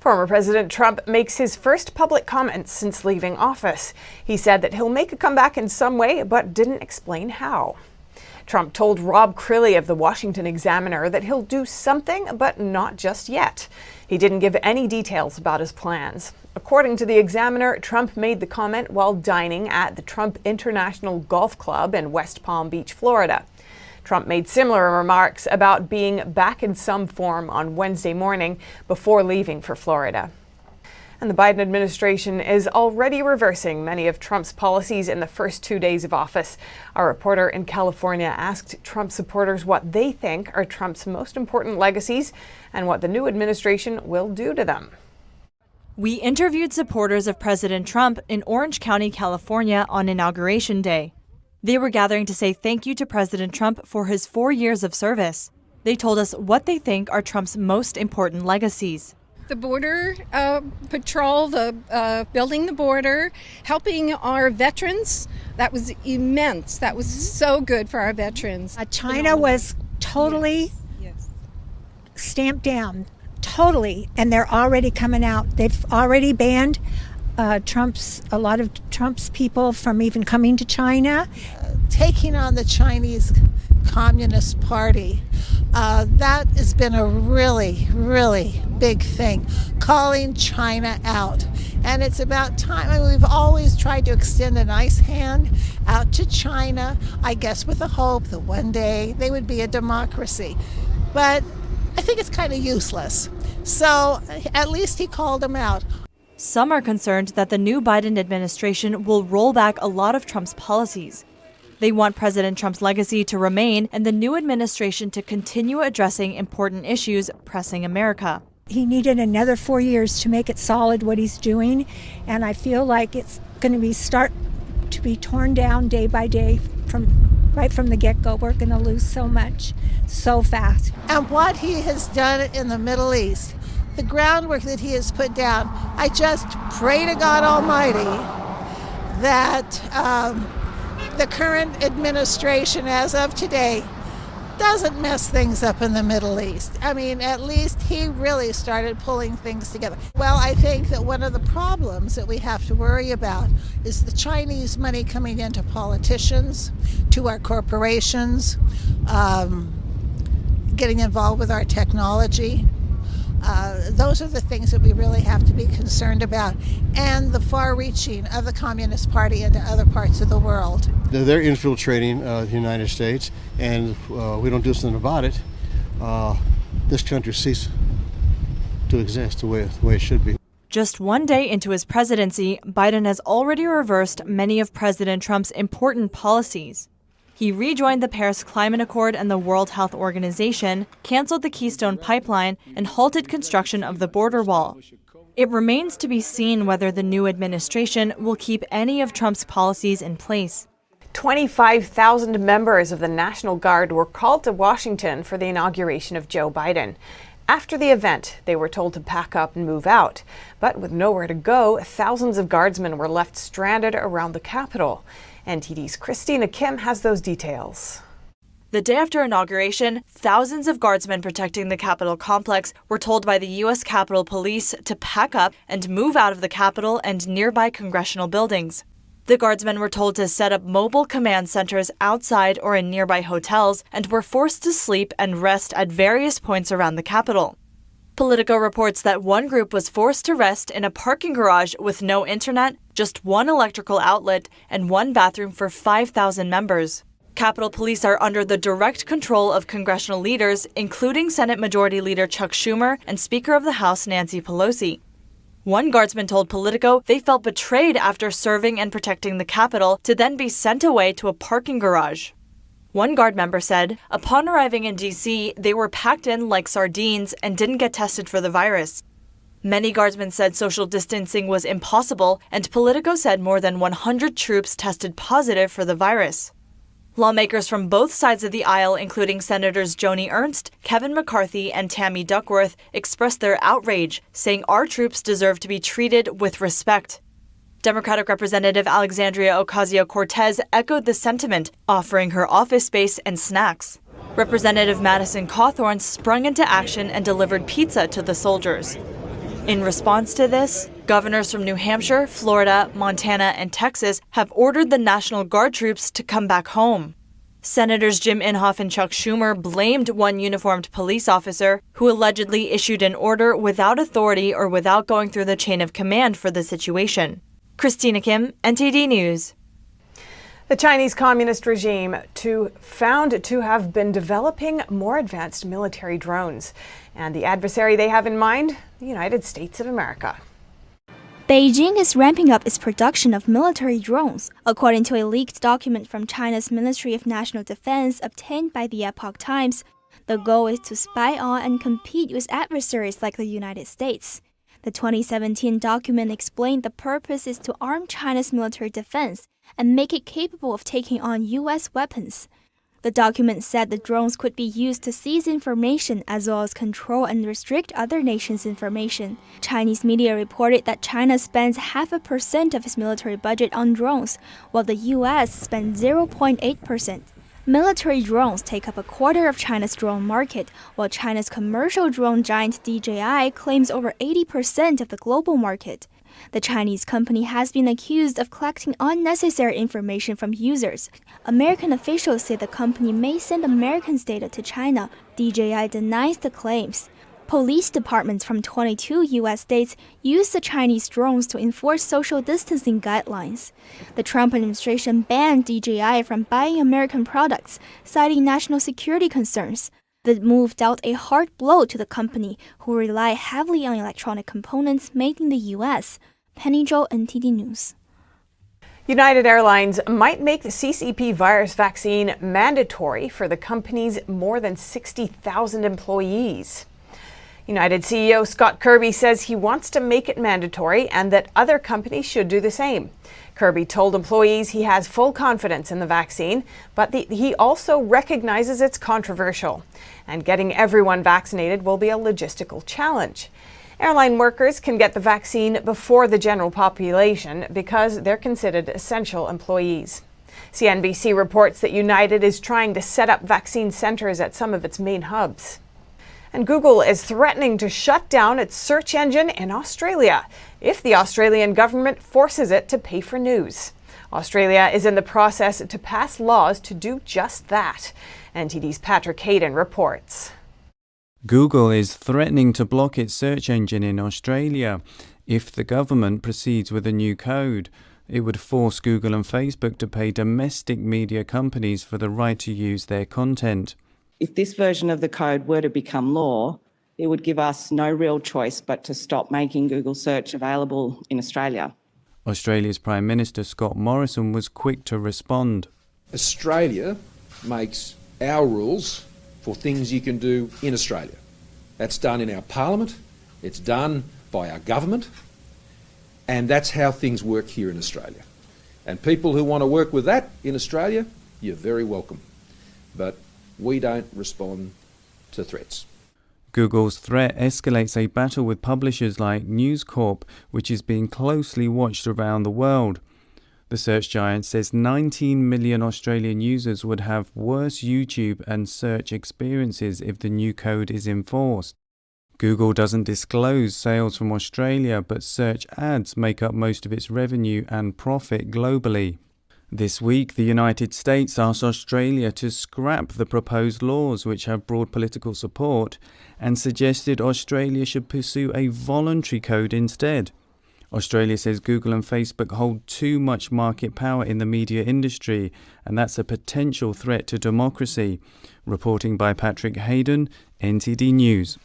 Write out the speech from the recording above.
Former President Trump makes his first public comments since leaving office. He said that he'll make a comeback in some way, but didn't explain how. Trump told Rob Crilly of the Washington Examiner that he'll do something, but not just yet. He didn't give any details about his plans. According to the Examiner, Trump made the comment while dining at the Trump International Golf Club in West Palm Beach, Florida. Trump made similar remarks about being back in some form on Wednesday morning before leaving for Florida. And the Biden administration is already reversing many of Trump's policies in the first 2 days of office. Our reporter in California asked Trump supporters what they think are Trump's most important legacies and what the new administration will do to them. We interviewed supporters of President Trump in Orange County, California on Inauguration Day. They were gathering to say thank you to President Trump for his 4 years of service. They told us what they think are Trump's most important legacies. The border patrol, building the border, helping our veterans, that was immense. That was so good for our veterans. China was totally stamped down, totally, and they're already coming out. They've already banned a lot of Trump's people from even coming to China. Taking on the Chinese Communist Party, that has been a really, really big thing, calling China out. And it's about time. I mean, we've always tried to extend a nice hand out to China, I guess with the hope that one day they would be a democracy. But I think it's kind of useless. So at least he called them out. Some are concerned that the new Biden administration will roll back a lot of Trump's policies. They want President Trump's legacy to remain and the new administration to continue addressing important issues pressing America. He needed another 4 years to make it solid what he's doing, and I feel like it's going to start to be torn down day by day right from the get-go. We're going to lose so much so fast. And what he has done in the Middle East, the groundwork that he has put down, I just pray to God Almighty that the current administration as of today doesn't mess things up in the Middle East. I mean, at least he really started pulling things together. Well, I think that one of the problems that we have to worry about is the Chinese money coming into politicians, to our corporations, getting involved with our technology. Those are the things that we really have to be concerned about, and the far-reaching of the Communist Party into other parts of the world. They're infiltrating the United States, and we don't do something about it. This country ceases to exist the way it should be. Just 1 day into his presidency, Biden has already reversed many of President Trump's important policies. He rejoined the Paris Climate Accord and the World Health Organization, canceled the Keystone Pipeline, and halted construction of the border wall. It remains to be seen whether the new administration will keep any of Trump's policies in place. 25,000 members of the National Guard were called to Washington for the inauguration of Joe Biden. After the event, they were told to pack up and move out. But with nowhere to go, thousands of guardsmen were left stranded around the Capitol. NTD's Christina Kim has those details. The day after inauguration, thousands of guardsmen protecting the Capitol complex were told by the U.S. Capitol Police to pack up and move out of the Capitol and nearby congressional buildings. The guardsmen were told to set up mobile command centers outside or in nearby hotels and were forced to sleep and rest at various points around the Capitol. Politico reports that one group was forced to rest in a parking garage with no internet, just one electrical outlet, and one bathroom for 5,000 members. Capitol Police are under the direct control of congressional leaders, including Senate Majority Leader Chuck Schumer and Speaker of the House Nancy Pelosi. One guardsman told Politico they felt betrayed after serving and protecting the Capitol to then be sent away to a parking garage. One Guard member said, upon arriving in D.C., they were packed in like sardines and didn't get tested for the virus. Many guardsmen said social distancing was impossible, and Politico said more than 100 troops tested positive for the virus. Lawmakers from both sides of the aisle, including Senators Joni Ernst, Kevin McCarthy, and Tammy Duckworth, expressed their outrage, saying our troops deserve to be treated with respect. Democratic Representative Alexandria Ocasio-Cortez echoed the sentiment, offering her office space and snacks. Representative Madison Cawthorn sprung into action and delivered pizza to the soldiers. In response to this, governors from New Hampshire, Florida, Montana, and Texas have ordered the National Guard troops to come back home. Senators Jim Inhofe and Chuck Schumer blamed one uniformed police officer who allegedly issued an order without authority or without going through the chain of command for the situation. Christina Kim, NTD News. The Chinese Communist regime found to have been developing more advanced military drones. And the adversary they have in mind, the United States of America. Beijing is ramping up its production of military drones, according to a leaked document from China's Ministry of National Defense obtained by the Epoch Times. The goal is to spy on and compete with adversaries like the United States. The 2017 document explained the purpose is to arm China's military defense and make it capable of taking on U.S. weapons. The document said the drones could be used to seize information as well as control and restrict other nations' information. Chinese media reported that China spends 0.5% of its military budget on drones, while the U.S. spends 0.8%. Military drones take up a quarter of China's drone market, while China's commercial drone giant DJI claims over 80% of the global market. The Chinese company has been accused of collecting unnecessary information from users. American officials say the company may send Americans' data to China. DJI denies the claims. Police departments from 22 U.S. states use the Chinese drones to enforce social distancing guidelines. The Trump administration banned DJI from buying American products, citing national security concerns. The move dealt a hard blow to the company, who rely heavily on electronic components made in the U.S. Penny Zhou, NTD News. United Airlines might make the CCP virus vaccine mandatory for the company's more than 60,000 employees. United CEO Scott Kirby says he wants to make it mandatory and that other companies should do the same. Kirby told employees he has full confidence in the vaccine, but he also recognizes it's controversial. And getting everyone vaccinated will be a logistical challenge. Airline workers can get the vaccine before the general population because they're considered essential employees. CNBC reports that United is trying to set up vaccine centers at some of its main hubs. And Google is threatening to shut down its search engine in Australia if the Australian government forces it to pay for news. Australia is in the process to pass laws to do just that. NTD's Patrick Hayden reports. Google is threatening to block its search engine in Australia if the government proceeds with a new code. It would force Google and Facebook to pay domestic media companies for the right to use their content. If this version of the code were to become law, it would give us no real choice but to stop making Google search available in Australia. Australia's Prime Minister Scott Morrison was quick to respond. Australia makes our rules for things you can do in Australia. That's done in our parliament, it's done by our government, and that's how things work here in Australia. And people who want to work with that in Australia, you're very welcome. But we don't respond to threats. Google's threat escalates a battle with publishers like News Corp, which is being closely watched around the world. The search giant says 19 million Australian users would have worse YouTube and search experiences if the new code is enforced. Google doesn't disclose sales from Australia, but search ads make up most of its revenue and profit globally. This week, the United States asked Australia to scrap the proposed laws which have broad political support and suggested Australia should pursue a voluntary code instead. Australia says Google and Facebook hold too much market power in the media industry, and that's a potential threat to democracy. Reporting by Patrick Hayden, NTD News.